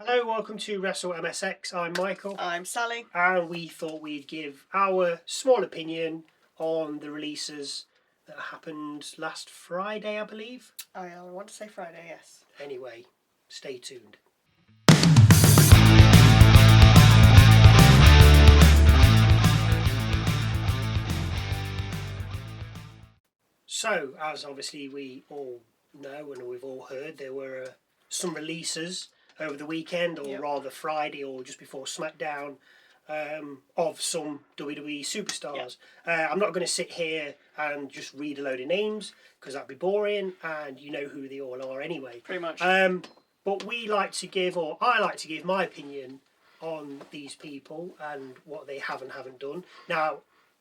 Hello, welcome to Wrestle MSX. I'm Michael. I'm Sally. And we thought we'd give our small opinion on the releases that happened last Friday, I believe. Oh yeah, I want to say Friday, yes. Anyway, stay tuned. So, as obviously we all know and we've all heard, there were some releases over the weekend, or rather Friday, or just before SmackDown, of some WWE superstars. I'm not going to sit here and just read a load of names because that'd be boring, and you know who they all are anyway. Pretty much. But we like to give, or I like to give my opinion on these people and what they have and haven't done. Now,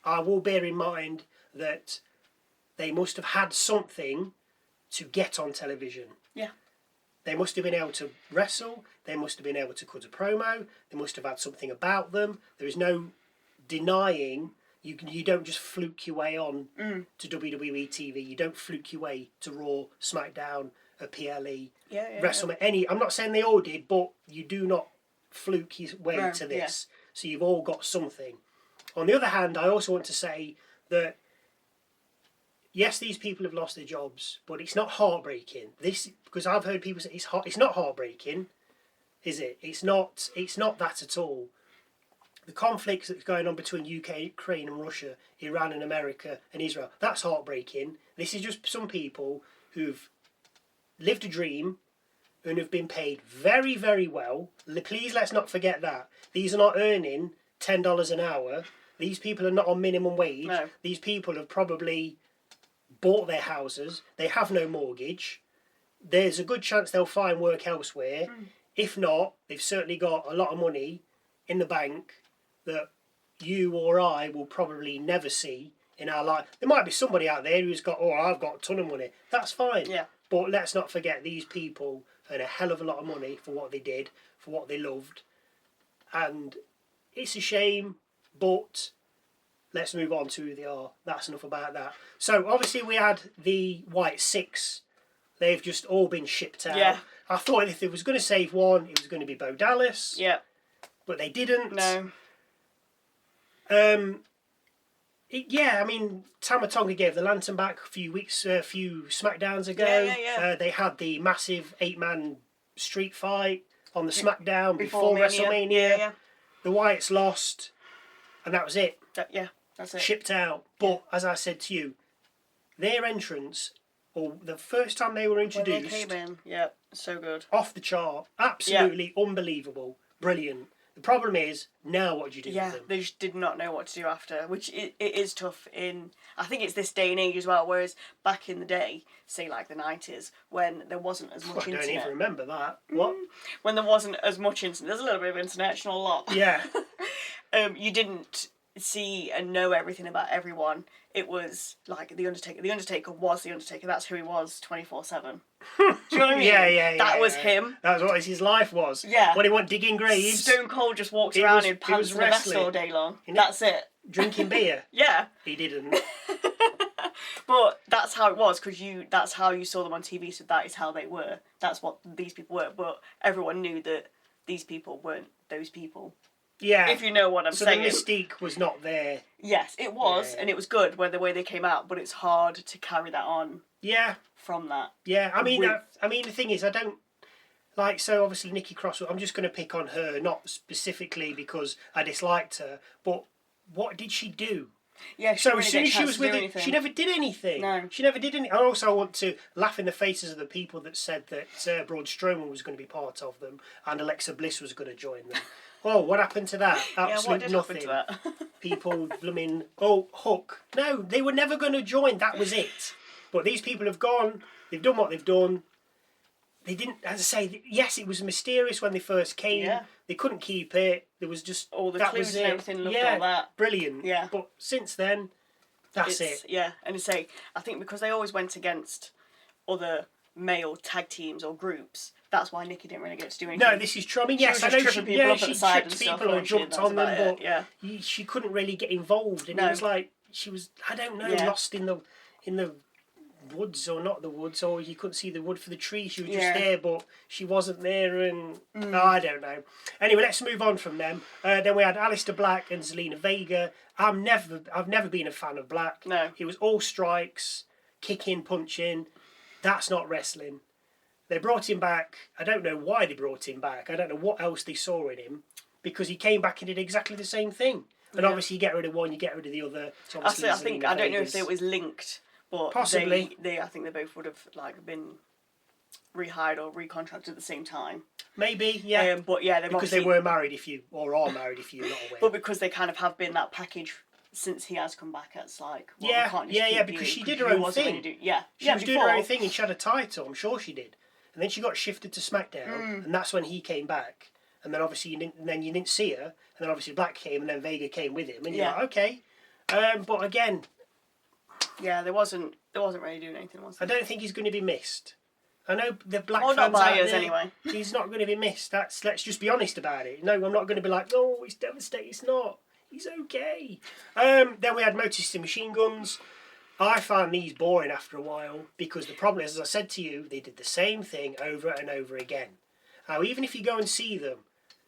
I will bear in mind that they must have had something to get on television. Yeah. They must have been able to wrestle. They must have been able to cut a promo. They must have had something about them. There is no denying. You don't just fluke your way on to WWE TV. You don't fluke your way to Raw, SmackDown, a PLE, WrestleMania. I'm not saying they all did, but you do not fluke your way to this. Yeah. So you've all got something. On the other hand, I also want to say that yes, these people have lost their jobs, but it's not heartbreaking. Because I've heard people say it's not heartbreaking, is it? It's not that at all. The conflict that's going on between UK, Ukraine and Russia, Iran and America and Israel, that's heartbreaking. This is just some people who've lived a dream and have been paid very, very well. Please let's not forget that. These are not earning $10 an hour. These people are not on minimum wage. No. These people have probably bought their houses. They have no mortgage. There's a good chance they'll find work elsewhere. If not, they've certainly got a lot of money in the bank that you or I will probably never see in our life. There might be somebody out there who's got, I've got a ton of money. That's fine. Yeah. But let's not forget these people earn a hell of a lot of money for what they did, for what they loved. And it's a shame, but let's move on to who they are. That's enough about that. So, obviously, we had the Wyatt 6. They've just all been shipped out. Yeah. I thought if they was going to save one, it was going to be Bo Dallas. Yeah. But they didn't. No. Tama Tonga gave the lantern back a few SmackDowns ago. Yeah. They had the massive 8-man street fight on the SmackDown before WrestleMania. Yeah. The Wyatts lost, and that was it. That's it. Shipped out. But, as I said to you, their entrance, or the first time they were introduced... When they came in, so good. Off the chart. Absolutely unbelievable. Brilliant. The problem is, now what do you do with them? They just did not know what to do after, which it is tough in... I think it's this day and age as well, whereas back in the day, say like the 90s, when there wasn't as much internet... I don't even remember that. What? When there wasn't as much internet... There's a little bit of internet, not a lot. Yeah. You didn't see and know everything about everyone. It was like The Undertaker. The Undertaker was The Undertaker. That's who he was 24/7. Do you know what I mean? That was him. That was what his life was. Yeah. When he went digging graves. Stone Cold just walked around in pants and a vest all day long. That's it. Drinking beer. Yeah. He didn't. But that's how it was, because that's how you saw them on TV, so that is how they were. That's what these people were. But everyone knew that these people weren't those people. Yeah. If you know what I'm saying. So the mystique was not there. Yes, it was, and it was good the way they came out, but it's hard to carry that on. Yeah. From that. Yeah, I mean, the thing is, I don't... Like, so obviously Nikki Cross, I'm just going to pick on her, not specifically because I disliked her, but what did she do? Yeah, so as soon as she was with it, she never did anything. No. She never did anything. I also want to laugh in the faces of the people that said that Braun Strowman was going to be part of them and Alexa Bliss was going to join them. Oh, what happened to that? Absolutely nothing. Happen to that? People blooming, Hook. No, they were never going to join. That was it. But these people have gone. They've done what they've done. They didn't, as I say, yes, it was mysterious when they first came. Yeah. They couldn't keep it. There was just... all the clues and everything, loved all that. Brilliant. Yeah. But since then, that's it. Yeah, and I think because they always went against other male tag teams or groups, that's why Nikki didn't really get to do anything. No, this is true. I mean, yes, I know she tripped people or jumped on them, but she couldn't really get involved. And it was like, she was, I don't know, lost in the woods or not the woods, or you couldn't see the wood for the tree. She was just there, but she wasn't there, and I don't know. Anyway, let's move on from them. Then we had Aleister Black and Zelina Vega. I've never been a fan of Black. No. It was all strikes, kicking, punching. That's not wrestling. They brought him back. I don't know why they brought him back. I don't know what else they saw in him, because he came back and did exactly the same thing. And obviously, you get rid of one, you get rid of the other. So I think I don't know if it was linked, but possibly I think they both would have like been rehired or recontracted at the same time. Maybe, yeah. But yeah, because they were married are married if you're not aware. But because they kind of have been that package since he has come back, it's like we can't just because she did her own thing. She was doing her own thing and she had a title. I'm sure she did. And then she got shifted to SmackDown, and that's when he came back. And then obviously you didn't see her, and then obviously Black came, and then Vega came with him, and you're like, okay. But again, there wasn't really doing anything, was there? I don't think he's going to be missed. I know the Black fans not by us anyway. He's not going to be missed. Let's just be honest about it. No, I'm not going to be like, oh, he's devastated. It's not. He's okay. Then we had Motor City Machine Guns. I found these boring after a while, because the problem is, as I said to you, they did the same thing over and over again. Now, even if you go and see them,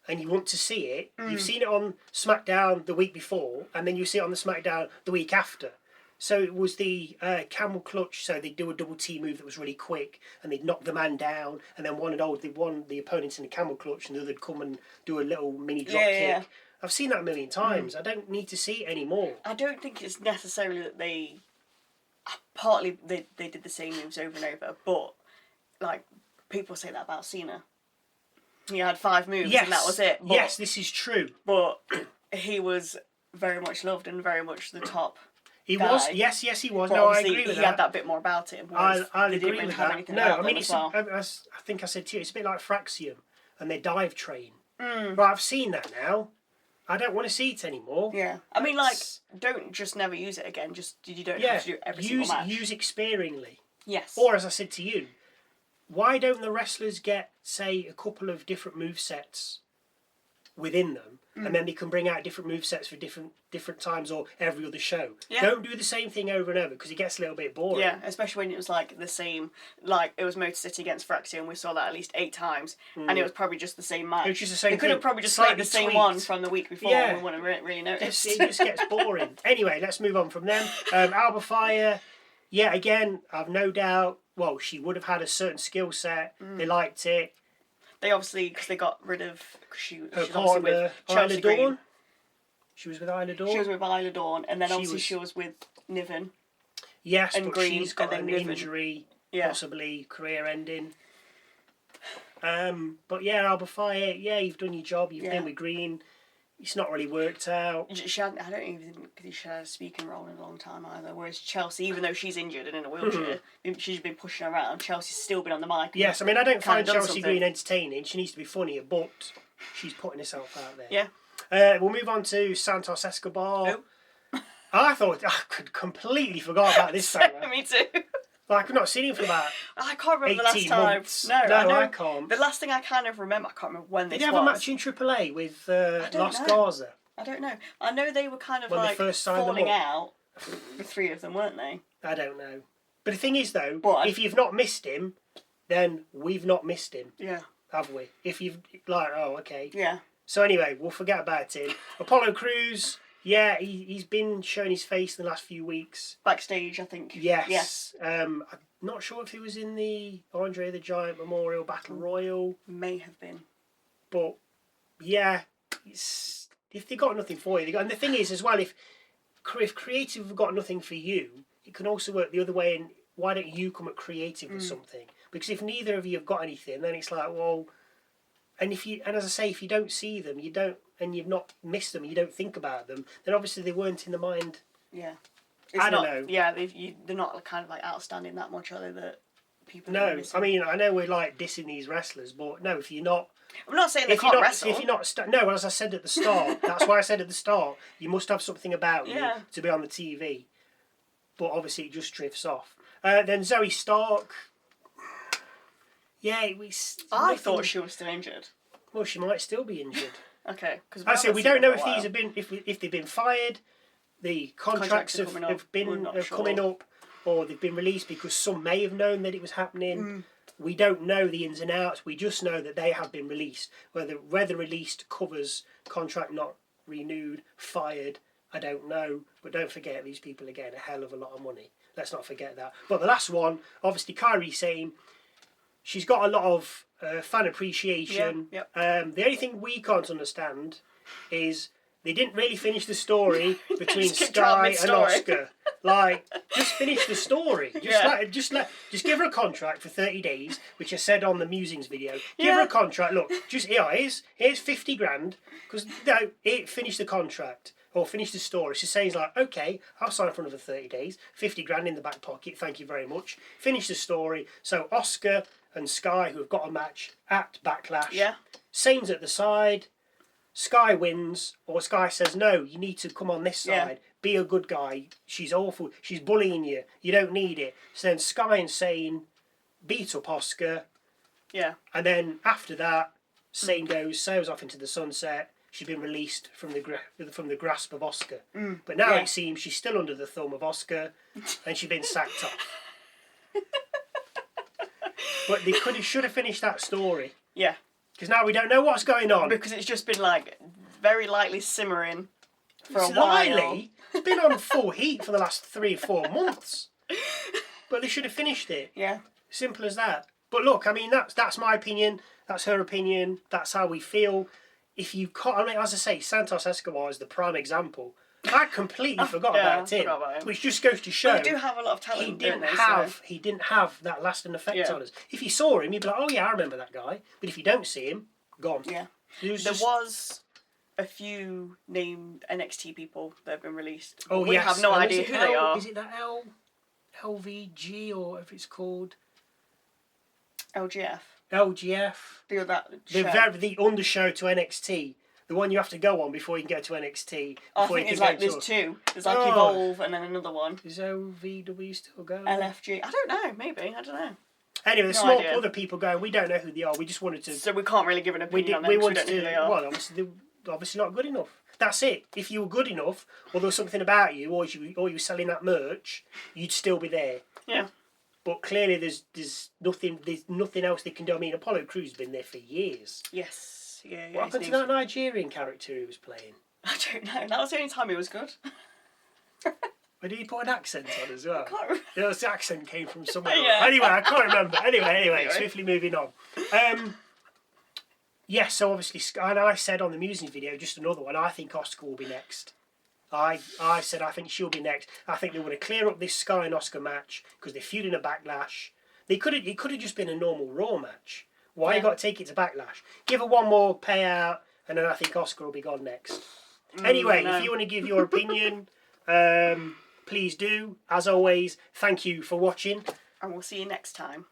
and you want to see it, you've seen it on SmackDown the week before, and then you see it on the SmackDown the week after. So it was the camel clutch, so they'd do a double T move that was really quick, and they'd knock the man down, and then one the opponents in the camel clutch, and the other would come and do a little mini drop kick. Yeah. I've seen that a million times. I don't need to see it anymore. I don't think it's necessarily that they... Partly they did the same moves over and over, but like people say that about Cena. He had 5 moves and that was it. But, yes, this is true. But he was very much loved and very much the top. He guy. Was. Yes, he was. But no, I agree with that. He had that bit more about him. I agree with that. No, I mean, I think I said to you, it's a bit like Fraxium and their dive train. But I've seen that now. I don't want to see it anymore. Yeah. I mean, like, don't just never use it again. You don't have to do it every single match. Use it sparingly. Yes. Or, as I said to you, why don't the wrestlers get, say, a couple of different movesets within them, and then they can bring out different movesets for different times or every other show? Yeah. Don't do the same thing over and over, because it gets a little bit boring. Yeah, especially when it was like the same, like it was Motor City against Fraxia, and we saw that at least 8 times, and it was probably just the same match. It was just the same thing. They could have probably just played the same one from the week before, and we wouldn't really notice. It just gets boring. Anyway, let's move on from them. Alba Fyre, again, I've no doubt, well, she would have had a certain skill set. They liked it. They obviously, because they got rid of... She was partner, with Chelsea Isla Dawn. Green. She was with Isla Dawn? She was with Isla Dawn, and then she was with Niven. Yes, and but Green, she's got an Niven. Injury, possibly career ending. But Alba Fyre, you've done your job, you've been with Green. It's not really worked out. I don't even think she had a speaking role in a long time either. Whereas Chelsea, even though she's injured and in a wheelchair, she's been pushing around. Chelsea's still been on the mic. Yes, I mean, I don't find Chelsea Green entertaining. She needs to be funnier, but she's putting herself out there. Yeah. We'll move on to Santos Escobar. Oh. I could completely forgot about this fella. Me too. Like, I've not seen him for about I can't remember the last months. time. No, I can't. The last thing I kind of remember, I can't remember when this was. Did he have a match in AAA with Los Garza? I don't know. I know they were kind of when like they first falling out, the 3 of them, weren't they? I don't know. But the thing is, though, but if you've not missed him, then we've not missed him. Yeah. Have we? If you've, like, okay. Yeah. So anyway, we'll forget about him. Apollo Crews, he's been showing his face in the last few weeks. Backstage, I think. Yes. I'm not sure if he was in the Andre the Giant Memorial Battle Royal. May have been. But, if they got nothing for you, and the thing is as well, if creative have got nothing for you, it can also work the other way. And why don't you come at creative with something? Because if neither of you have got anything, then it's like, well, and as I say, if you don't see them, you don't, and you've not missed them, you don't think about them, then obviously they weren't in the mind. Yeah. I don't know. Yeah, they're not kind of like outstanding that much, are they? That people. No, I mean, I know we're like dissing these wrestlers, but no, if you're not. I'm not saying they can't wrestle. If you're not, no, as I said at the start, that's why I said at the start, you must have something about you to be on the TV. But obviously, it just drifts off. Then Zoey Stark. Yeah, I thought she was still injured. Well, she might still be injured. Okay, because I say we don't know if these have been if they've been fired. The contracts have been coming up, or they've been released because some may have known that it was happening. We don't know the ins and outs. We just know that they have been released. Whether released covers contract not renewed, fired, I don't know. But don't forget, these people are getting a hell of a lot of money. Let's not forget that. But the last one, obviously, Kairi saying she's got a lot of fan appreciation. Yeah, the only thing we can't understand is they didn't really finish the story between Sky and Oscar. Like, just finish the story. Just give her a contract for 30 days, which I said on the Musings video. Give her a contract. Look, here's 50 grand. Because finish the contract or finish the story. She's saying like, okay, I'll sign for another 30 days. 50 grand in the back pocket. Thank you very much. Finish the story. So Oscar and Sky, who have got a match at Backlash. Yeah. Sane's at the side. Sky wins, or Sky says, no, you need to come on this side. Be a good guy. She's awful. She's bullying you. You don't need it. So then Sky and Sane beat up Oscar. Yeah. And then after that, Sane sails off into the sunset. She's been released from the grasp of Oscar. But now it seems she's still under the thumb of Oscar, and she's been sacked off. But they should have finished that story. Yeah. Because now we don't know what's going on. Because it's just been like very lightly simmering for a while. Slightly. It's been on full heat for the last 3 or 4 months. But they should have finished it. Yeah. Simple as that. But look, I mean, that's my opinion. That's her opinion. That's how we feel. If you can't, I mean, as I say, Santos Escobar is the prime example. I completely forgot about him, which just goes to show they do have a lot of talent. He didn't have that lasting effect on us. If you saw him, you'd be like, "Oh yeah, I remember that guy." But if you don't see him, gone. Yeah, there was a few named NXT people that have been released. Oh we have no idea who they are. Is it that LVG or if it's called LGF? LGF. The undershow to NXT. The one you have to go on before you can get to NXT. I think it's like there's two. There's like Evolve and then another one. Is OVW still going? LFG. I don't know. Maybe. I don't know. Anyway, there's other people going. We don't know who they are. We just wanted to. So we can't really give an opinion on them. We wanted to. Who they are. Well, they're obviously not good enough. That's it. If you were good enough, or there was something about you, or you were selling that merch, you'd still be there. Yeah. But clearly, there's nothing else they can do. I mean, Apollo Crews has been there for years. Yes. Yeah, what happened to that Nigerian character he was playing? I don't know. That was the only time he was good. But did he put an accent on as well? I can't remember. The accent came from somewhere. Yeah. Anyway, I can't remember. Anyway, swiftly moving on. Yes, so obviously, and I said on the Musings video, just another one, I think Oscar will be next. I said I think she'll be next. I think they want to clear up this Sky and Oscar match because they're feuding a Backlash. It could have just been a normal Raw match. Why you got to take it to Backlash? Give her one more payout, and then I think Oscar will be gone next. Anyway, if you want to give your opinion, please do. As always, thank you for watching. And we'll see you next time.